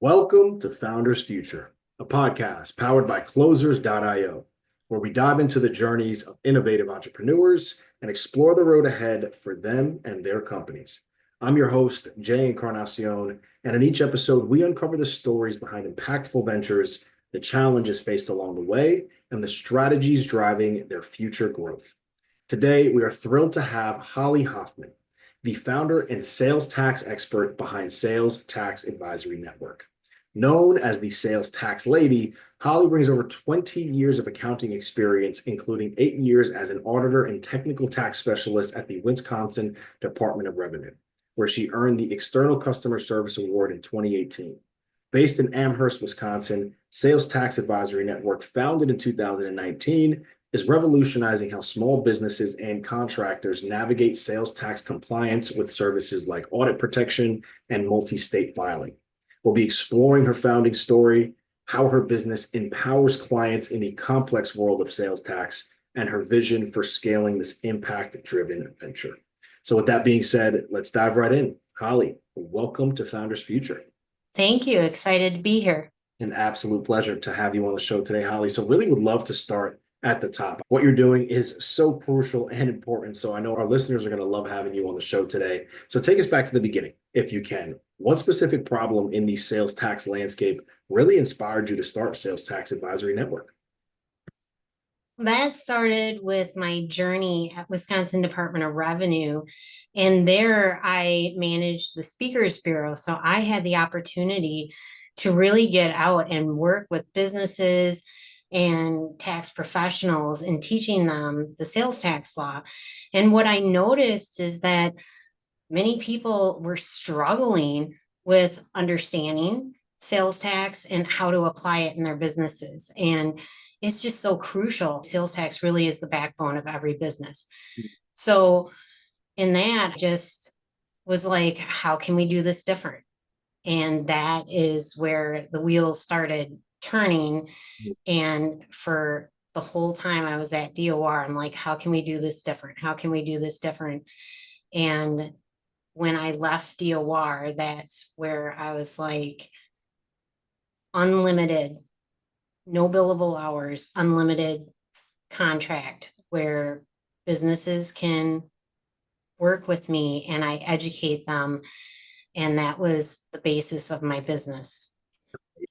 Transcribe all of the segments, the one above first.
Welcome to Founders Future, a podcast powered by Closers.io, where we dive into the journeys of innovative entrepreneurs and explore the road ahead for them and their companies. I'm your host, Jay Encarnacion, and in each episode, we uncover the stories behind impactful ventures, the challenges faced along the way, and the strategies driving their future growth. Today, we are thrilled to have Holly Hoffman, the founder and sales tax expert behind Sales Tax Advisory Network. Known as the Sales Tax Lady, Holly brings over 20 years of accounting experience, including 8 years as an auditor and technical tax specialist at the Wisconsin Department of Revenue, where she earned the External Customer Service Award in 2018. Based in Amherst, Wisconsin, Sales Tax Advisory Network, founded in 2019, is revolutionizing how small businesses and contractors navigate sales tax compliance with services like audit protection and multi-state filing. We'll be exploring her founding story, how her business empowers clients in the complex world of sales tax, and her vision for scaling this impact-driven venture. So with that being said, let's dive right in. Holly, welcome to Founders Future. Thank you. Excited to be here. An absolute pleasure to have you on the show today, Holly. So really would love to start at the top. What you're doing is so crucial and important. So I know our listeners are going to love having you on the show today. So take us back to the beginning, if you can. What specific problem in the sales tax landscape really inspired you to start Sales Tax Advisory Network? That started with my journey at Wisconsin Department of Revenue. And there I managed the Speakers Bureau. So I had the opportunity to really get out and work with businesses and tax professionals and teaching them the sales tax law. And what I noticed is that many people were struggling with understanding sales tax and how to apply it in their businesses. And it's just so crucial. Sales tax really is the backbone of every business. So in that, just was like, how can we do this different? And that is where the wheels started turning. And for the whole time I was at DOR, I'm like, how can we do this different? How can we do this different? And when I left DOR, that's where I was like, unlimited, no billable hours, unlimited contract where businesses can work with me and I educate them. And that was the basis of my business.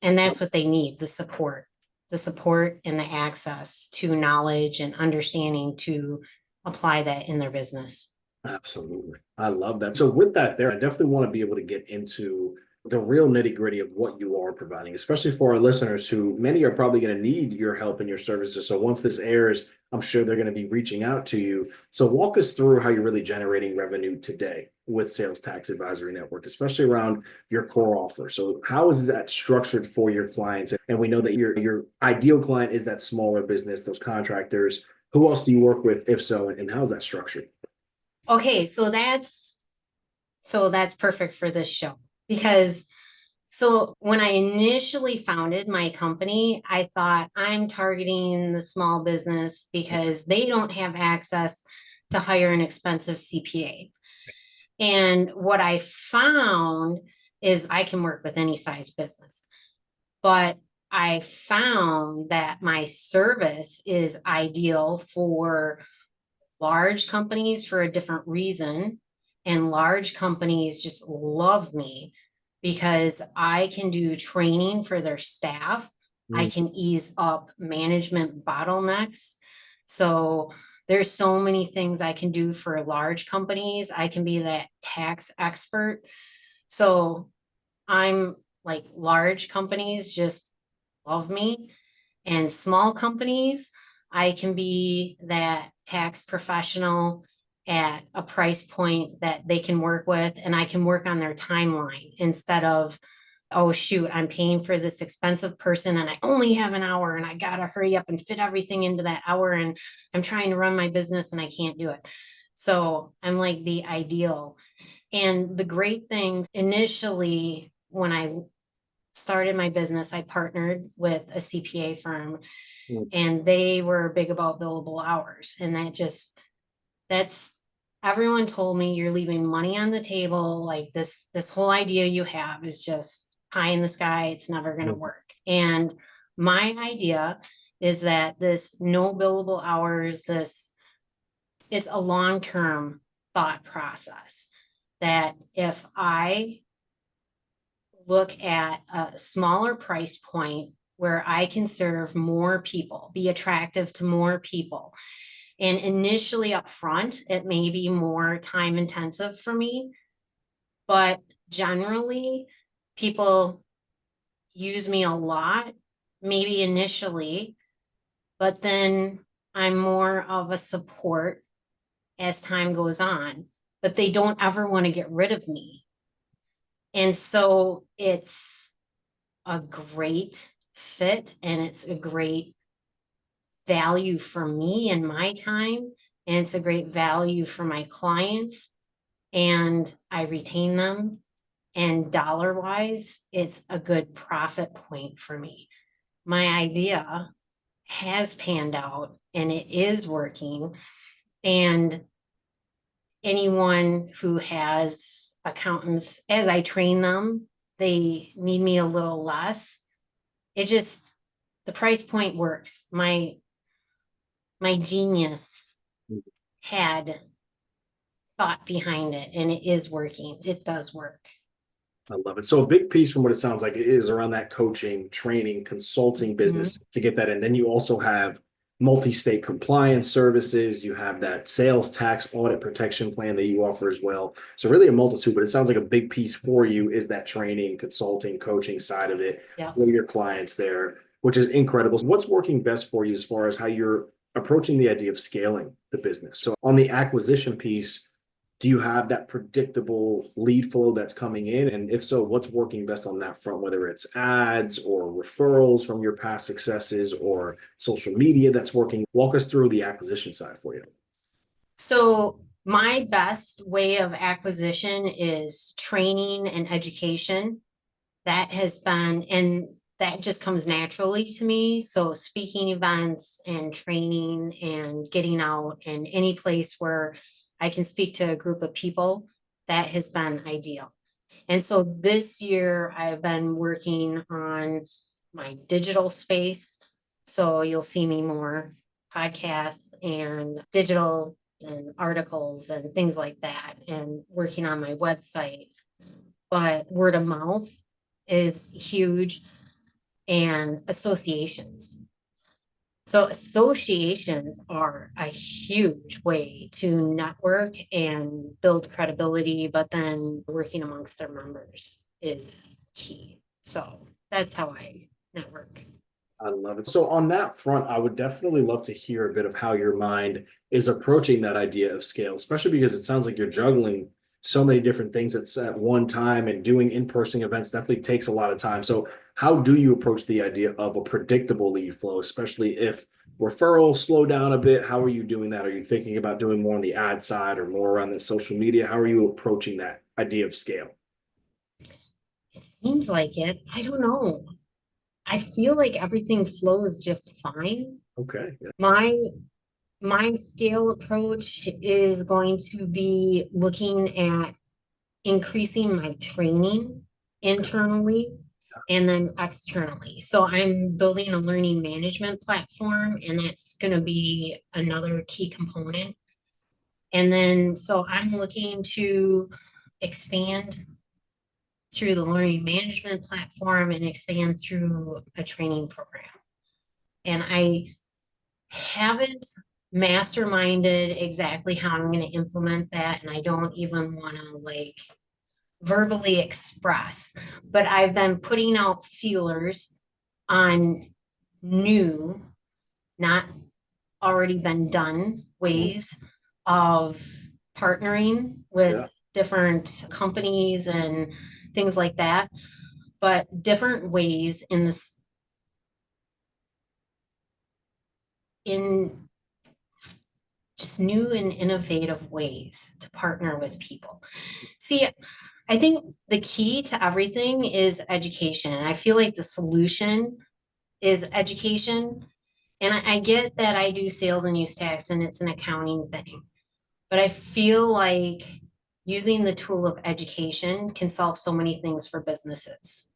And that's what they need, the support and the access to knowledge and understanding to apply that in their business. Absolutely. I love that. So with that there, I definitely want to be able to get into the real nitty gritty of what you are providing, especially for our listeners who many are probably going to need your help and your services. So once this airs, I'm sure they're going to be reaching out to you. So walk us through how you're really generating revenue today with Sales Tax Advisory Network, especially around your core offer. So how is that structured for your clients? And we know that your ideal client is that smaller business, those contractors. Who else do you work with, if so, and how is that structured? Okay, so that's perfect for this show because so when I initially founded my company, I thought I'm targeting the small business because they don't have access to hire an expensive CPA. And what I found is I can work with any size business, but I found that my service is ideal for large companies for a different reason. And large companies just love me because I can do training for their staff. I Mm. can ease up management bottlenecks. So there's so many things I can do for large companies. I can be that tax expert. So I'm like large companies just love me. And small companies, I can be that tax professional at a price point that they can work with, and I can work on their timeline instead of, oh, shoot, I'm paying for this expensive person and I only have an hour and I got to hurry up and fit everything into that hour. And I'm trying to run my business and I can't do it. So I'm like the ideal. And the great things initially, when I started my business, I partnered with a CPA firm Mm. and they were big about billable hours. And that's everyone told me you're leaving money on the table. Like this whole idea you have is just pie in the sky, it's never going to Mhm. work. And my idea is that this no billable hours, this it's a long-term thought process that if I look at a smaller price point where I can serve more people, be attractive to more people. And initially up front, it may be more time intensive for me, but generally, people use me a lot, maybe initially, but then I'm more of a support as time goes on, but they don't ever want to get rid of me. And so it's a great fit and it's a great value for me and my time. And it's a great value for my clients. And I retain them. And dollar wise, it's a good profit point for me. My idea has panned out and it is working. And anyone who has accountants, as I train them, they need me a little less. It just, the price point works. My genius had thought behind it and it is working. It does work. I love it. So a big piece from what it sounds like is around that coaching, training, consulting Mhm. business to get that in. Then you also have multi-state compliance services. You have that sales tax audit protection plan that you offer as well. So really a multitude, but it sounds like a big piece for you is that training, consulting, coaching side of it Yep. for your clients there, which is incredible. So what's working best for you as far as how you're approaching the idea of scaling the business? So on the acquisition piece, do you have that predictable lead flow that's coming in? And if so, what's working best on that front, whether it's ads or referrals from your past successes or social media that's working? Walk us through the acquisition side for you. So my best way of acquisition is training and education. That has been, and that just comes naturally to me. So speaking events and training and getting out and any place where I can speak to a group of people, that has been ideal. And so this year I've been working on my digital space. So you'll see me more podcasts and digital and articles and things like that, and working on my website. But word of mouth is huge, and associations. So associations are a huge way to network and build credibility, but then working amongst their members is key. So that's how I network. I love it. So on that front, I would definitely love to hear a bit of how your mind is approaching that idea of scale, especially because it sounds like you're juggling so many different things at one time and doing in-person events definitely takes a lot of time. So how do you approach the idea of a predictable lead flow, especially if referrals slow down a bit? How are you doing that? Are you thinking about doing more on the ad side or more around the social media? How are you approaching that idea of scale? Seems like it. I don't know. I feel like everything flows just fine. Okay. Yeah. My my scale approach is going to be looking at increasing my training Okay. internally and then externally. So I'm building a learning management platform, and that's going to be another key component. And then, so I'm looking to expand through the learning management platform and expand through a training program. And I haven't masterminded exactly how I'm going to implement that. And I don't even want to like verbally express, but I've been putting out feelers on new, not already been done Mhm. ways of partnering with Yeah. different companies and things like that, but different ways in this in just new and innovative ways to partner with people. See, I think the key to everything is education. And I feel like the solution is education. And I get that I do sales and use tax and it's an accounting thing, but I feel like using the tool of education can solve so many things for businesses.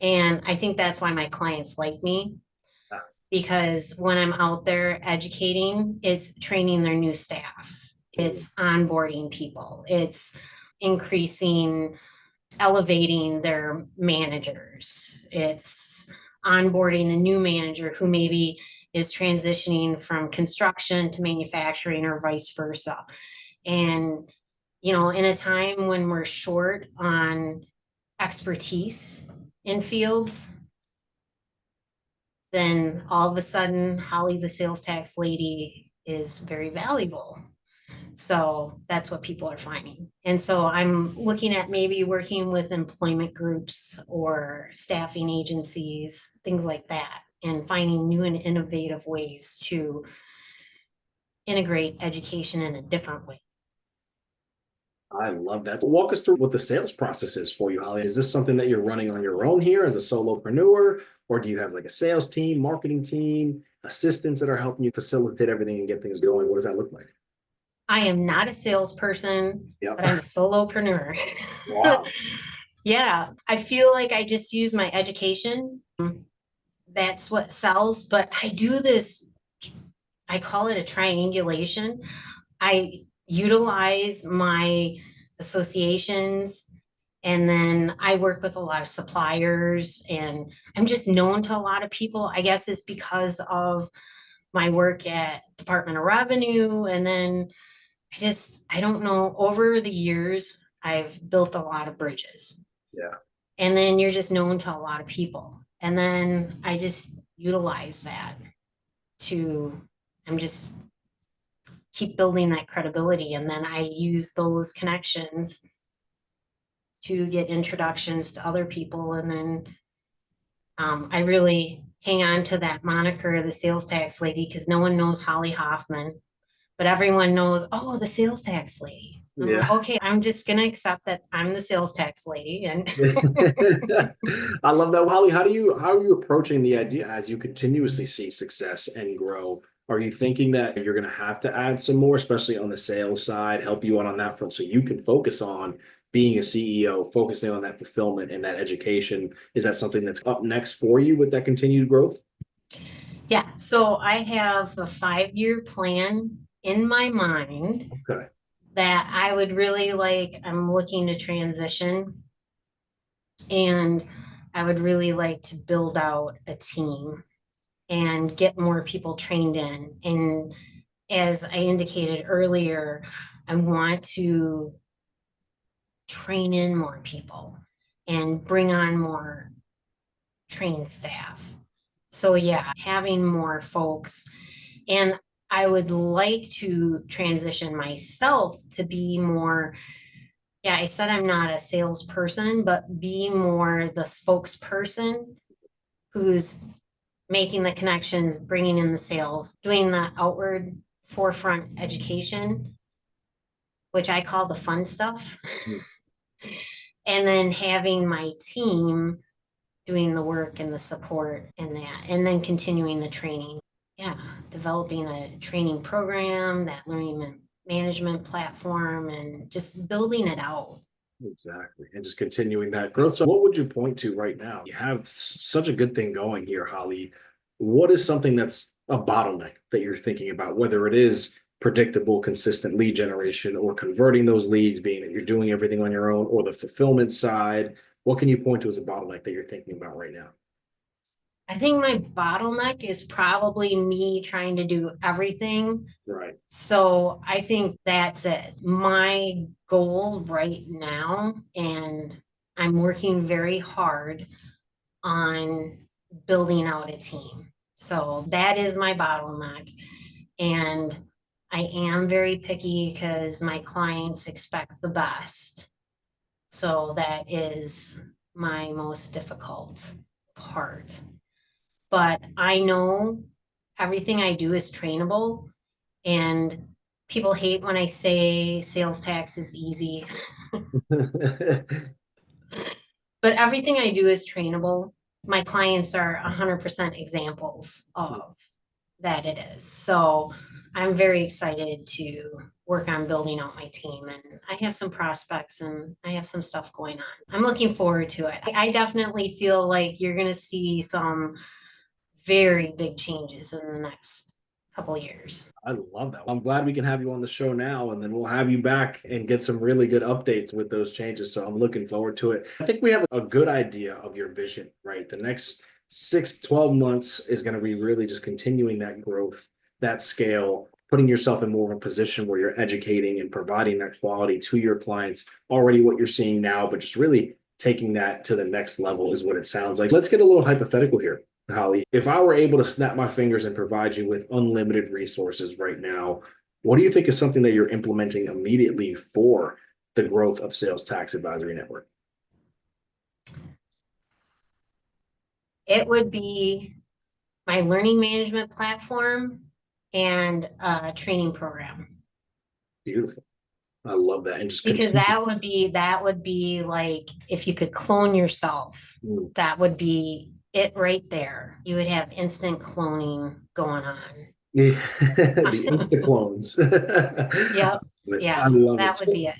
And I think that's why my clients like me, because when I'm out there educating, it's training their new staff, it's onboarding people, it's increasing, elevating their managers, it's onboarding a new manager who maybe is transitioning from construction to manufacturing or vice versa. And, in a time when we're short on expertise in fields, then all of a sudden, Holly, the sales tax lady, is very valuable. So that's what people are finding. And so I'm looking at maybe working with employment groups or staffing agencies, things like that, and finding new and innovative ways to integrate education in a different way. I love that. Walk us through what the sales process is for you, Holly. Is this something that you're running on your own here as a solopreneur, or do you have like a sales team, marketing team, assistants that are helping you facilitate everything and get things going? What does that look like? I am not a salesperson, Yep. but I'm a solopreneur. Wow. Yeah, I feel like I just use my education. That's what sells, but I do this, I call it a triangulation. I utilize my associations, and then I work with a lot of suppliers, and I'm just known to a lot of people. I guess it's because of my work at Department of Revenue. And then I don't know, over the years, I've built a lot of bridges. Yeah. And then you're just known to a lot of people. And then I just utilize that to, I'm just keep building that credibility. And then I use those connections to get introductions to other people. And then I really hang on to that moniker, the sales tax lady, because no one knows Holly Hoffman, but everyone knows, oh, the sales tax lady. I'm like, Yeah. okay, I'm just going to accept that I'm the sales tax lady. And I love that. Holly, how are you approaching the idea as you continuously see success and grow? Are you thinking that you're going to have to add some more, especially on the sales side, help you out on that front so you can focus on being a CEO, focusing on that fulfillment and that education? Is that something that's up next for you with that continued growth? yeah, so I have a 5-year plan in my mind Okay. that I would really like. I'm looking to transition, and I would really like to build out a team and get more people trained in. And as I indicated earlier, I want to train in more people and bring on more trained staff. So, yeah, having more folks. And I would like to transition myself to be more, yeah, I said I'm not a salesperson, but be more the spokesperson who's making the connections, bringing in the sales, doing the outward forefront education, which I call the fun stuff, and then having my team doing the work and the support and that, and then continuing the training. Yeah, developing a training program, that learning management platform, and just building it out. Exactly. And just continuing that growth. So, what would you point to right now? You have such a good thing going here, Holly. What is something that's a bottleneck that you're thinking about, whether it is predictable, consistent lead generation or converting those leads, being that you're doing everything on your own, or the fulfillment side? What can you point to as a bottleneck that you're thinking about right now? I think my bottleneck is probably me trying to do everything. Right. So I think that's it. My goal right now, and I'm working very hard on building out a team. So that is my bottleneck. And I am very picky because my clients expect the best. So that is my most difficult part. But I know everything I do is trainable, and people hate when I say sales tax is easy, but everything I do is trainable. My clients are 100% examples of that it is. So I'm very excited to work on building out my team. And I have some prospects and I have some stuff going on. I'm looking forward to it. I definitely feel like you're going to see some very big changes in the next couple of years. I love that. I'm glad we can have you on the show now, and then we'll have you back and get some really good updates with those changes. So I'm looking forward to it. I think we have a good idea of your vision, right? The next 6 to 12 months is going to be really just continuing that growth, that scale, putting yourself in more of a position where you're educating and providing that quality to your clients, already what you're seeing now, but just really taking that to the next level is what it sounds like. Let's get a little hypothetical here. Holly, if I were able to snap my fingers and provide you with unlimited resources right now, what do you think is something that you're implementing immediately for the growth of Sales Tax Advisory Network? It would be my learning management platform and a training program. Beautiful. I love that. And just Because continue. that would be like if you could clone yourself, Mm. that would be it right there. You would have instant cloning going on. Yeah, the Insta clones. Yep. Yeah, I love it. that would be it.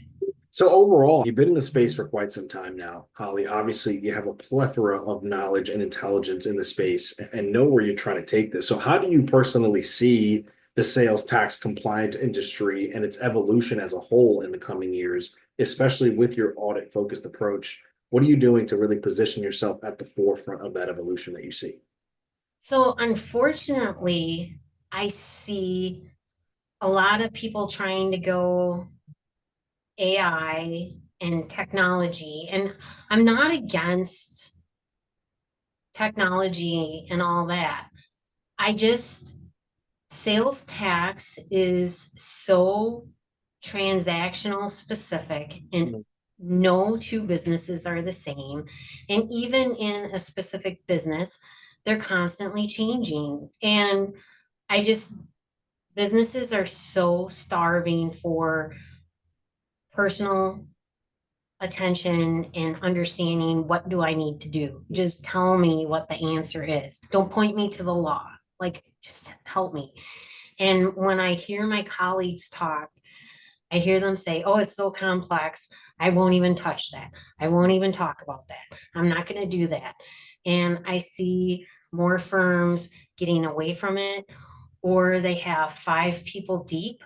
So overall, you've been in the space for quite some time now, Holly. Obviously, you have a plethora of knowledge and intelligence in the space and know where you're trying to take this. So how do you personally see the sales tax compliance industry and its evolution as a whole in the coming years, especially with your audit focused approach? What are you doing to really position yourself at the forefront of that evolution that you see? So unfortunately, I see a lot of people trying to go AI and technology, and I'm not against technology and all that. I just sales tax is so transactional specific, and Mm. no two businesses are the same. And even in a specific business, they're constantly changing. And I just, businesses are so starving for personal attention and understanding what do I need to do. Just tell me what the answer is. Don't point me to the law. Like, just help me. And when I hear my colleagues talk, I hear them say, oh, it's so complex. I won't even touch that. I won't even talk about that. I'm not going to do that. And I see more firms getting away from it, or they have 5 people deep.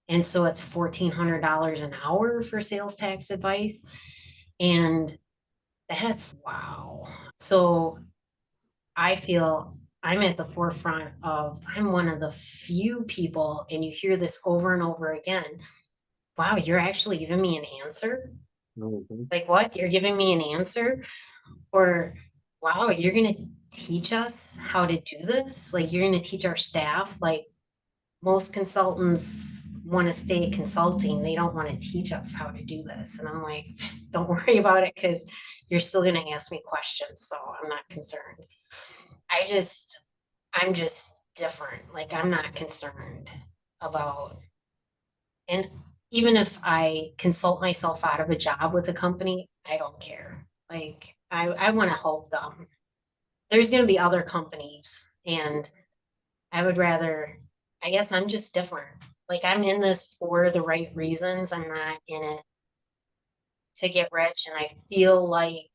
And so it's $1,400 an hour for sales tax advice. And that's wow. So I feel I'm at the forefront of, I'm one of the few people, and you hear this over and over again. Wow, you're actually giving me an answer? Mhm. Like, what? You're giving me an answer? Or, wow, you're going to teach us how to do this? Like, you're going to teach our staff? Like, most consultants want to stay consulting. They don't want to teach us how to do this. And I'm like, don't worry about it because you're still going to ask me questions. So I'm not concerned. I just, I'm just different. Like, I'm not concerned about, and even if I consult myself out of a job with a company, I don't care. Like, I want to help them. There's going to be other companies, and I would rather, I guess I'm just different. Like, I'm in this for the right reasons. I'm not in it to get rich. And I feel like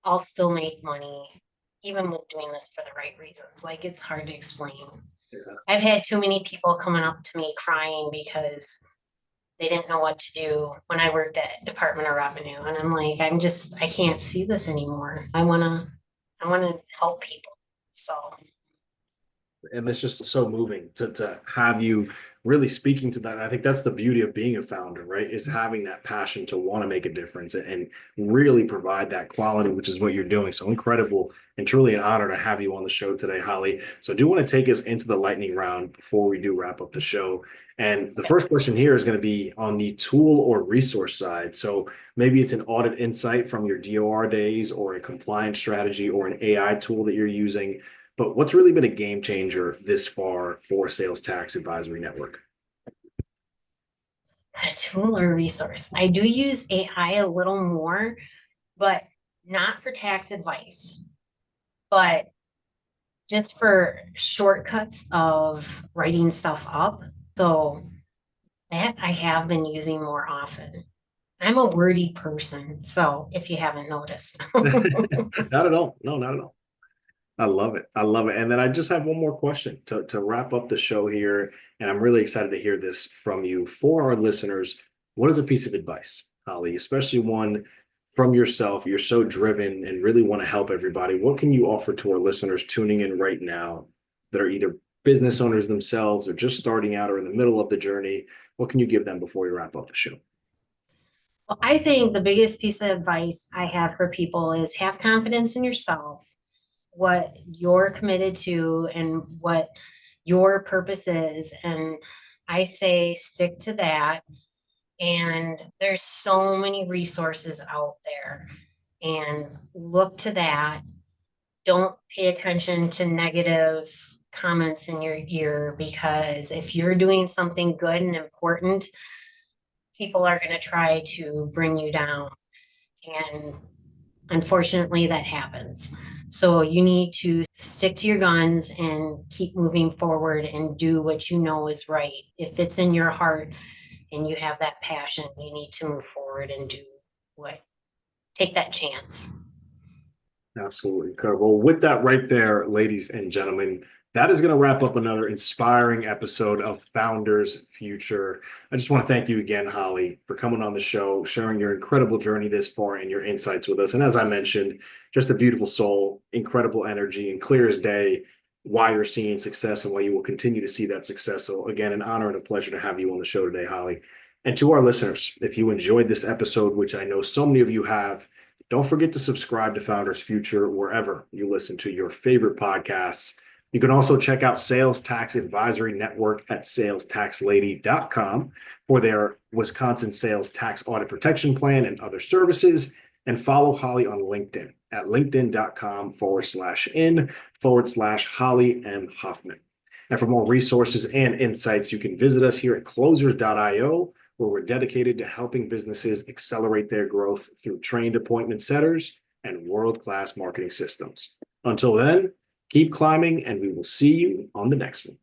I'll still make money even with doing this for the right reasons. Like, it's hard to explain. Yeah. I've had too many people coming up to me crying because they didn't know what to do when I worked at Department of Revenue. And I'm like, I can't see this anymore. I wanna help people. So And it's just so moving to have you really speaking to that. And I think that's the beauty of being a founder, right? Is having that passion to want to make a difference and really provide that quality, which is what you're doing. So incredible and truly an honor to have you on the show today, Holly. So I do want to take us into the lightning round before we do wrap up the show. And the first question here is going to be on the tool or resource side. So maybe it's an audit insight from your DOR days or a compliance strategy or an AI tool that you're using. But what's really been a game changer this far for Sales Tax Advisory Network? a tool or resource. I do use AI a little more, but not for tax advice, but just for shortcuts of writing stuff up. So that I have been using more often. I'm a wordy person, so if you haven't noticed. Not at all. No, not at all. I love it. I love it. And then I just have one more question to wrap up the show here. And I'm really excited to hear this from you. For our listeners, what is a piece of advice, Holly, especially one from yourself? You're so driven and really want to help everybody. What can you offer to our listeners tuning in right now that are either business owners themselves or just starting out or in the middle of the journey? What can you give them before we wrap up the show? Well, I think the biggest piece of advice I have for people is have confidence in yourself, what you're committed to, and what your purpose is. And I say stick to that. And there's so many resources out there, and look to that. Don't pay attention to negative comments in your ear, because if you're doing something good and important, people are going to try to bring you down. And unfortunately, that happens. So you need to stick to your guns and keep moving forward and do what you know is right. If it's in your heart and you have that passion, you need to move forward and do what, take that chance. Absolutely. Well, with that right there, ladies and gentlemen, that is going to wrap up another inspiring episode of Founders Future. I just want to thank you again, Holly, for coming on the show, sharing your incredible journey this far and your insights with us. And as I mentioned, just a beautiful soul, incredible energy, and clear as day why you're seeing success and why you will continue to see that success. So, again, an honor and a pleasure to have you on the show today, Holly. And to our listeners, if you enjoyed this episode, which I know so many of you have, don't forget to subscribe to Founders Future wherever you listen to your favorite podcasts. You can also check out Sales Tax Advisory Network at salestaxlady.com for their Wisconsin Sales Tax Audit Protection Plan and other services. And follow Holly on LinkedIn at linkedin.com/in/Holly M. Hoffman. And for more resources and insights, you can visit us here at closers.io, where we're dedicated to helping businesses accelerate their growth through trained appointment setters and world-class marketing systems. Until then, keep climbing, and we will see you on the next one.